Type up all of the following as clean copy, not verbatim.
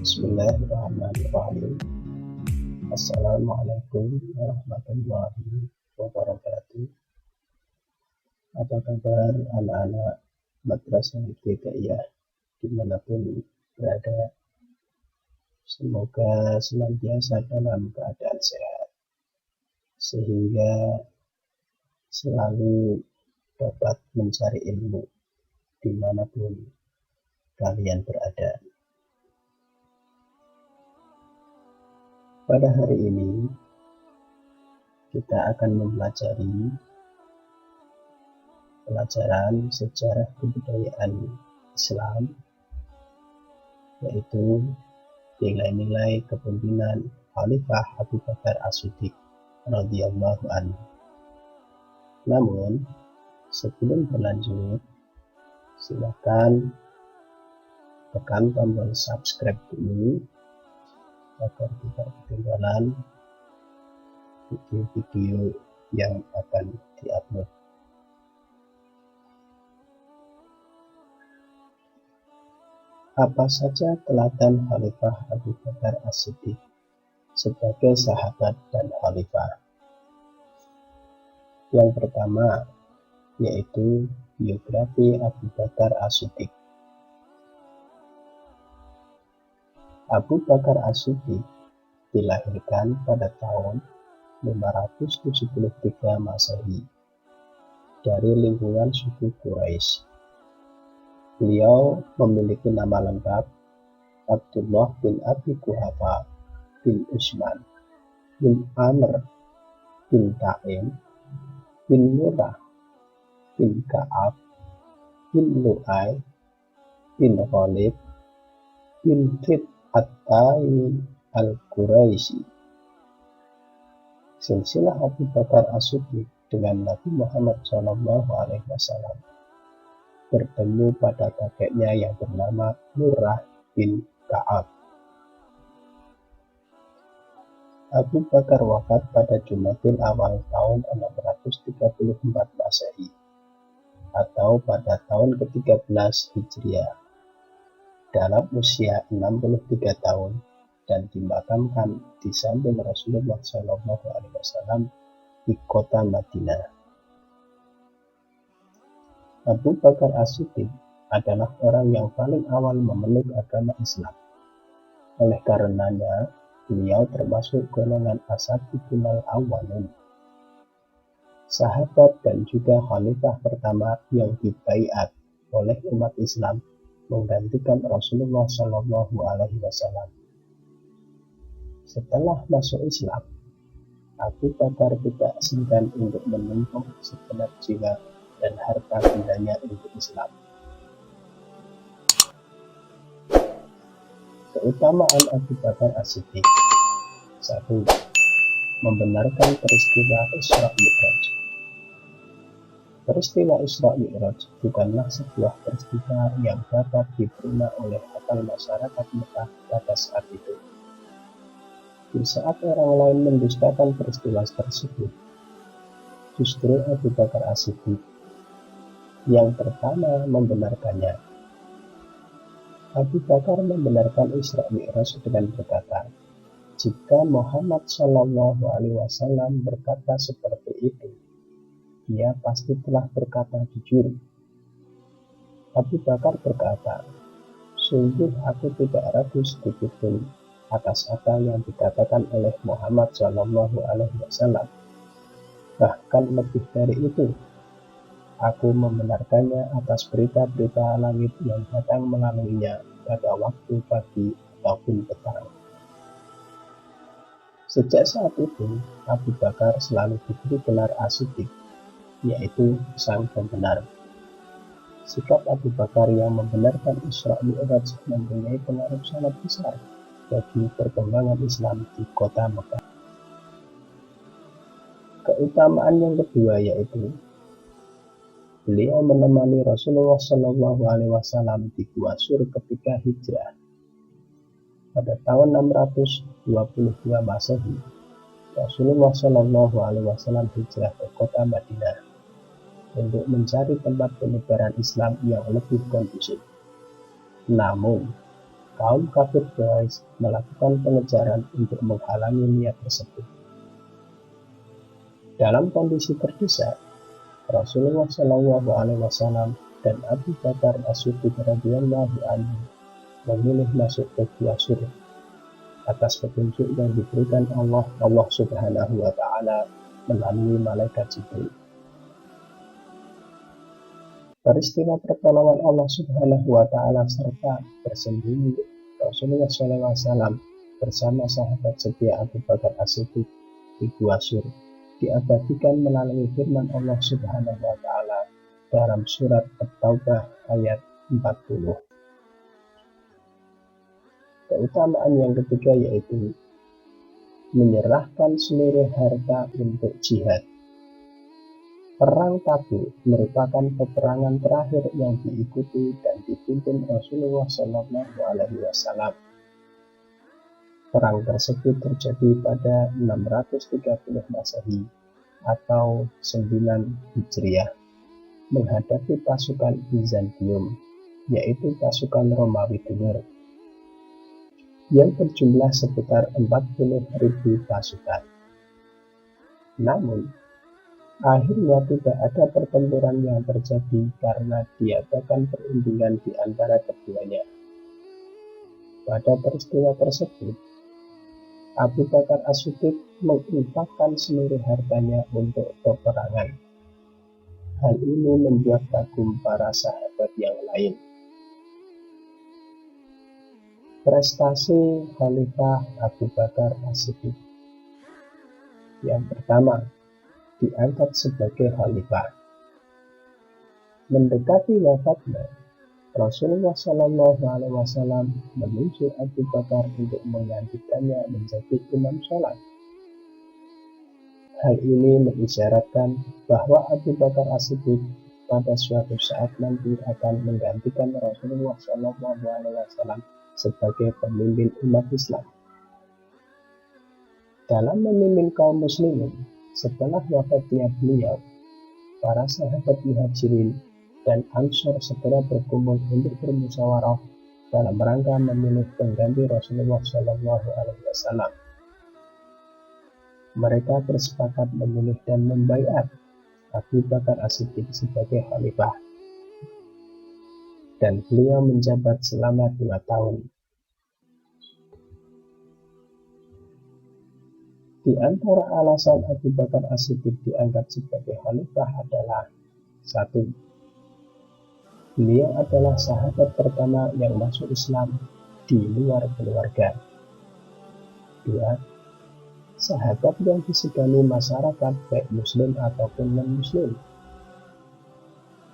Bismillahirrahmanirrahim. Assalamualaikum warahmatullahi wabarakatuh. Apa kabar anak-anak Madrasah Ibtidaiyah dimanapun berada? Semoga senantiasa dalam keadaan sehat, sehingga selalu dapat mencari ilmu dimanapun kalian berada. Pada hari ini kita akan mempelajari pelajaran sejarah kebudayaan Islam, yaitu nilai-nilai kepemimpinan Khalifah Abu Bakar As-Siddiq radhiyallahu anhu. Namun sebelum berlanjut, silakan tekan tombol subscribe dulu agar tidak ketinggalan video-video yang akan diupload. Apa saja teladan Khalifah Abu Bakar As-Siddiq sebagai sahabat dan khalifah? Yang pertama yaitu biografi Abu Bakar As-Siddiq. Abu Bakar As-Siddiq dilahirkan pada tahun 573 Masehi dari lingkungan suku Quraisy. Beliau memiliki nama lengkap Abdullah bin Abi Quhafa bin Utsman bin Amr bin Ta'im bin Murrah bin Ka'ab bin Lu'ay bin Khalid bin Fid At-Taimi Al-Quraisy. Silsilah Abu Bakar As-Siddiq dengan Nabi Muhammad SAW bertemu pada kakeknya yang bernama Murrah bin Ka'ab. Abu Bakar wafat pada Jumadil Awal tahun 634 Masehi atau pada tahun ke-13 Hijriah dalam usia 63 tahun dan dimakamkan di samping Rasulullah SAW di kota Madinah. Abu Bakar As-Siddiq adalah orang yang paling awal memeluk agama Islam. Oleh karenanya, beliau termasuk golongan as-sabiqunal awwalun, sahabat dan juga khalifah pertama yang dibaiat oleh umat Islam menggantikan Rasulullah SAW. Setelah masuk Islam, Abu Bakar tidak segan untuk menumpuk segenap jiwa dan harta bendanya untuk Islam. Keutamaan Abu Bakar As-Siddiq: 1. Membenarkan peristiwa Isra Mi'raj. Peristiwa Isra Mi'raj bukanlah sebuah peristiwa yang dapat diterima oleh akal masyarakat Mekah pada saat itu. Di saat orang lain mendustakan peristiwa tersebut, justru Abu Bakar As-Siddiq yang pertama membenarkannya. Abu Bakar membenarkan Isra Mi'raj dengan berkata, jika Muhammad SAW berkata seperti itu, dia pasti telah berkata jujur. Abu Bakar berkata, sungguh aku tidak ragu sedikit pun atas apa yang dikatakan oleh Muhammad SAW. Bahkan lebih dari itu, aku membenarkannya atas berita-berita langit yang datang melaluinya pada waktu pagi ataupun petang. Sejak saat itu, Abu Bakar selalu diberi gelar As-Siddiq, yaitu sang pembenar. Sikap Abu Bakar yang membenarkan Isra Mi'raj mempunyai pengaruh sangat besar bagi perkembangan Islam di kota Mekah. Keutamaan yang kedua yaitu beliau menemani Rasulullah SAW di Gua Sur ketika hijrah. Pada tahun 622 Masehi, Rasulullah SAW hijrah ke kota Madinah untuk mencari tempat penyebaran Islam yang lebih kondusif. Namun, kaum kafir Quraisy melakukan pengejaran untuk menghalangi niat tersebut. Dalam kondisi terdesak, Rasulullah SAW dan Abu Bakar As-Siddiq radhiyallahu anhu memilih masuk ke Gua Sur atas petunjuk yang diberikan Allah Subhanahu wa Ta'ala melalui malaikat Jibril. Peristiwa pertolongan Allah Subhanahu wa Ta'ala serta bersembunyi Rasulullah SAW bersama sahabat setia Abu Bakar As-Siddiq di Gua Sur diabadikan melalui firman Allah Subhanahu wa Ta'ala dalam surat At-Taubah ayat 40. Keutamaan yang ketiga yaitu menyerahkan seluruh harta untuk jihad. Perang Tabuk merupakan peperangan terakhir yang diikuti dan dipimpin Rasulullah SAW. Perang tersebut terjadi pada 630 Masehi atau 9 Hijriah menghadapi pasukan Bizantium, yaitu pasukan Romawi Timur, yang berjumlah sekitar 40.000 pasukan. Namun, akhirnya tidak ada pertempuran yang terjadi karena diadakan perundingan di antara keduanya. Pada peristiwa tersebut, Abu Bakar As-Siddiq menginfakkan seluruh hartanya untuk peperangan. Hal ini membuat kagum para sahabat yang lain. Prestasi Khalifah Abu Bakar As-Siddiq. Yang pertama, diangkat sebagai khalifah. Mendekati wafatnya, Rasulullah SAW menunjuk Abu Bakar untuk menggantikannya menjadi imam sholat. Hal ini mengisyaratkan bahwa Abu Bakar As-Siddiq pada suatu saat nanti akan menggantikan Rasulullah SAW sebagai pemimpin umat Islam. Dalam memimpin kaum muslimin, setelah wafatnya beliau, para sahabat Muhajirin dan Ansor segera berkumpul untuk bermusyawarah dalam rangka memilih pengganti Rasulullah SAW. Mereka bersepakat memilih dan membaiat Abu Bakar As-Siddiq sebagai khalifah, dan beliau menjabat selama 2 tahun. Di antara alasan Abu Bakar As-Siddiq diangkat sebagai khalifah adalah: 1. Beliau adalah sahabat pertama yang masuk Islam di luar keluarga. 2. Sahabat yang disegani masyarakat baik muslim ataupun non-muslim.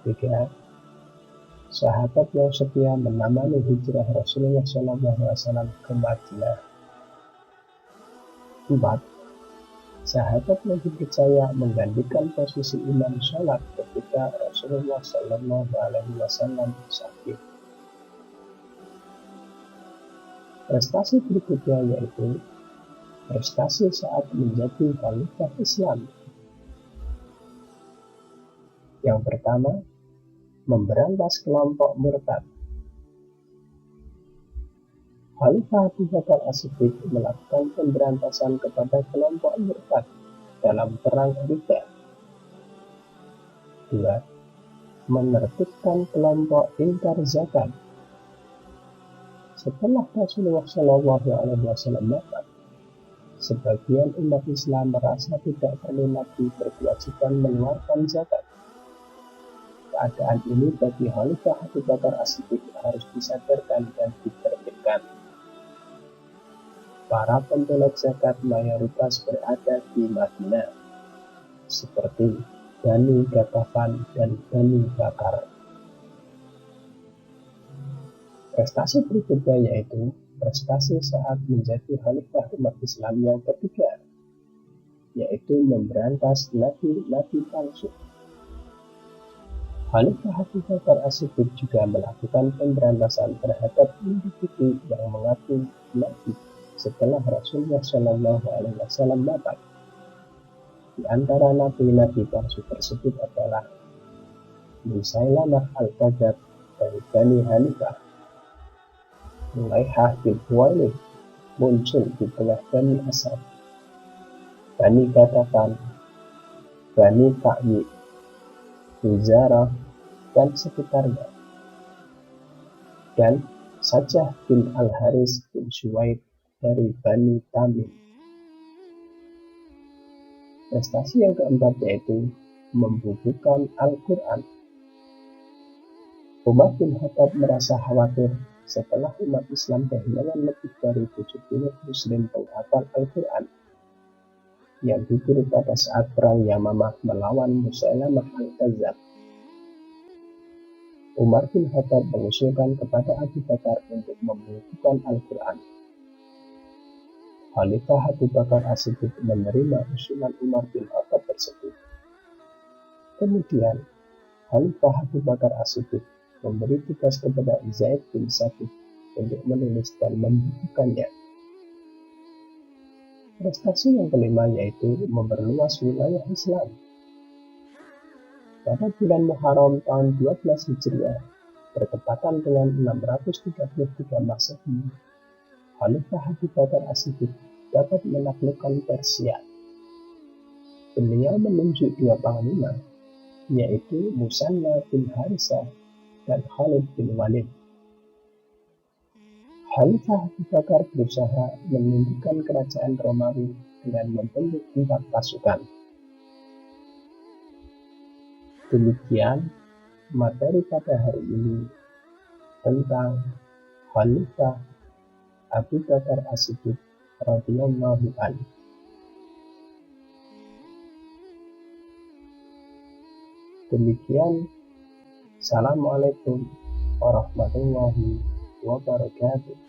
3. Sahabat yang setia menemani hijrah Rasulullah SAW ke Madinah. 4. Sahabat yang dipercaya menggantikan posisi imam sholat ketika Rasulullah SAW sakit. Prestasi berikutnya yaitu prestasi saat menjadi khalifah Islam. Yang pertama, memberantas kelompok murtad. Khalifah Abu Bakar As-Siddiq melakukan pemberantasan kepada kelompok murtad dalam perang Riddah. 2. Menertibkan kelompok ingkar zakat. Setelah Rasulullah SAW wafat, sebagian umat Islam merasa tidak perlu lagi berkewajiban mengeluarkan zakat. Keadaan ini bagi Khalifah Abu Bakar As-Siddiq harus disadarkan dan diterbitkan. Para pembelot zakat mayoritas berada di Madinah, seperti Bani Ghatafan dan Bani Bakar. Prestasi berikutnya yaitu prestasi saat menjadi khalifah umat Islam yang ketiga, yaitu memberantas nabi-nabi palsu. Khalifah Abu Bakar As-Siddiq juga melakukan pemberantasan terhadap individu yang mengaku nabi setelah Rasulullah SAW wafat. Di antara nabi-nabi palsu tersebut adalah Musailamah al-Kadzdzab dari Bani Hanifah, Mulaihah bin Huwailid muncul di tengah Bani Asad, Bani Gatafan, Bani Ta'yi, Huzarah, dan sekitarnya, dan Sajah bin Al-Haris bin Suwaid dari Bani Tamim. Prestasi yang keempat yaitu membukukan Al-Quran. Umar bin Khattab merasa khawatir setelah umat Islam kehilangan lebih dari 70 muslim penghafal Al-Quran yang gugur pada saat perang Yamamah melawan Musailamah Al-Kadzab. Umar bin Khattab mengusulkan kepada Abu Bakar untuk membukukan Al-Quran. Khalifah Abu Bakar As-Siddiq menerima usulan Umar bin Khattab tersebut. Kemudian, Khalifah Abu Bakar As-Siddiq memberi tugas kepada Zaid bin Sabit untuk menulis dan membukukannya. Prestasi yang kelima yaitu memperluas wilayah Islam. Pada bulan Muharram tahun 12 Hijriah, bertepatan dengan 633 Masehi, Khalifah Abu Bakar As-Siddiq dapat menaklukkan Persia. Beliau menunjuk dua panglima, yaitu Musanna bin Harisah dan Khalid bin Walid. Khalifah Abu Bakar berusaha menundukkan kerajaan Romawi dengan membentuk 4 pasukan. Demikian materi pada hari ini tentang Khalifah Abu Bakar As-Siddiq radhiyallahu anhu. Demikian, Assalamualaikum warahmatullahi wabarakatuh.